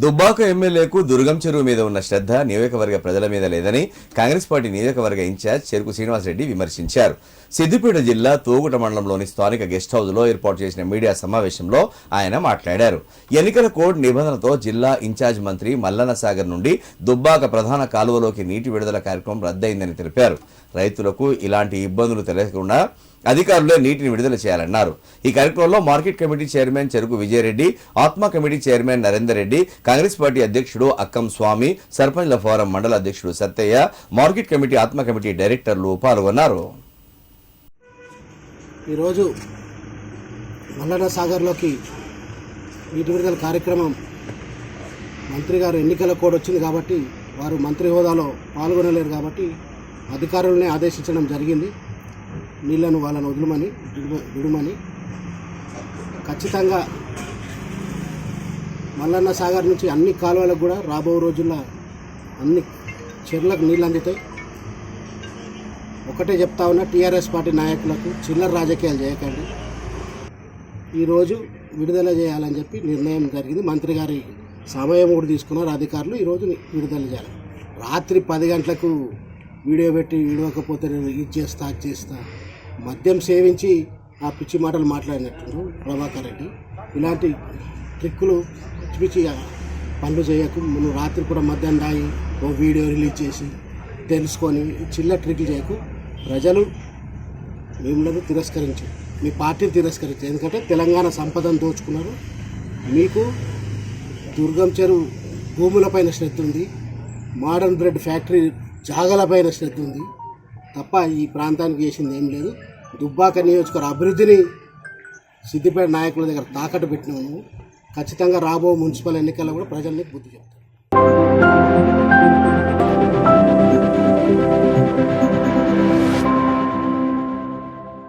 దుబ్బాక ఎమ్మెల్యేకు దుర్గం చెరువు మీద ఉన్న శ్రద్ధ నియోజకవర్గ ప్రజల మీద లేదని కాంగ్రెస్ పార్టీ నియోజకవర్గ ఇన్ఛార్జ్ చెరుకు శ్రీనివాసరెడ్డి విమర్శించారు. సిద్దిపేట జిల్లా తోగుట మండలంలోని స్థానిక గెస్ట్ హౌస్ లో ఏర్పాటు చేసిన మీడియా సమావేశంలో ఆయన మాట్లాడారు. ఎన్నికల కోడ్ నిబంధనతో జిల్లా ఇన్ఛార్జ్ మంత్రి మల్లన్న సాగర్ నుండి దుబ్బాక ప్రధాన కాలువలోకి నీటి విడుదల కార్యక్రమం రద్దయిందని తెలిపారు. రైతులకు ఇలాంటి ఇబ్బందులు తలెత్తకుండా అధికారులే నీటిని విడుదల చేయాలన్నారు. ఈ కార్యక్రమంలో మార్కెట్ కమిటీ చైర్మన్ చెరుకు విజయరెడ్డి, ఆత్మ committee chairman Narender Reddy, Congress party అధ్యక్షుడు అక్కం స్వామి, సర్పంచ్ల ఫోరం మండల అధ్యక్షుడు సత్తయ్య, మార్కెట్ కమిటీ ఆత్మ కమిటీ డైరెక్టర్లు పాల్గొన్నారు. ఈరోజు మల్లన్న సాగర్లోకి నీటి విడుదల కార్యక్రమం మంత్రి గారు ఎన్నికల కోడ్ వచ్చింది కాబట్టి వారు మంత్రి హోదాలో పాల్గొనలేరు కాబట్టి అధికారులని ఆదేశించడం జరిగింది. నీళ్లను వాళ్ళని విడుమని ఖచ్చితంగా మల్లన్న సాగర్ నుంచి అన్ని కాలువలకు కూడా రాబో రోజుల్లో అన్ని చెర్లకు నీళ్ళు అందుతాయి. ఒకటే చెప్తా ఉన్నా, టీఆర్ఎస్ పార్టీ నాయకులకు చిల్లర రాజకీయాలు చేయకండి. ఈరోజు విడుదల చేయాలని చెప్పి నిర్ణయం జరిగింది. మంత్రి గారి సమయం కూడా తీసుకున్నారు అధికారులు. ఈరోజు విడుదల చేయాలి. రాత్రి 10 గంటలకు వీడియో పెట్టి విడవకపోతే నేను ఇది చేస్తా అది చేస్తా మద్యం సేవించి ఆ పిచ్చి మాటలు మాట్లాడినట్టు ప్రభాకర్ రెడ్డి. ఇలాంటి ట్రిక్కులు పిచ్చి పిచ్చి పనులు చేయకు. నువ్వు రాత్రి కూడా మద్యం దాగి ఓ వీడియో రిలీజ్ చేసి తెలుసుకొని చిల్ల ట్రిక్లు చేయకు. ప్రజలు మిమ్మల్ని తిరస్కరించి, మీ పార్టీని తిరస్కరించి, ఎందుకంటే తెలంగాణ సంపదను దోచుకున్నారు. మీకు దుర్గం చెరువు భూములపైన శ్రద్ధ ఉంది, మోడర్న్ బ్రెడ్ ఫ్యాక్టరీ జాగలపైన శ్రద్ధ ఉంది తప్ప ఈ ప్రాంతానికి చేసింది ఏం లేదు. దుబ్బాక నియోజకవర్గ అభివృద్ధిని సిద్దిపేట నాయకుల దగ్గర తాకట్టు పెట్టినాము. ఖచ్చితంగా రాబో మున్సిపల్ ఎన్నికల్లో కూడా ప్రజల్ని బుద్ధి చెప్తాం.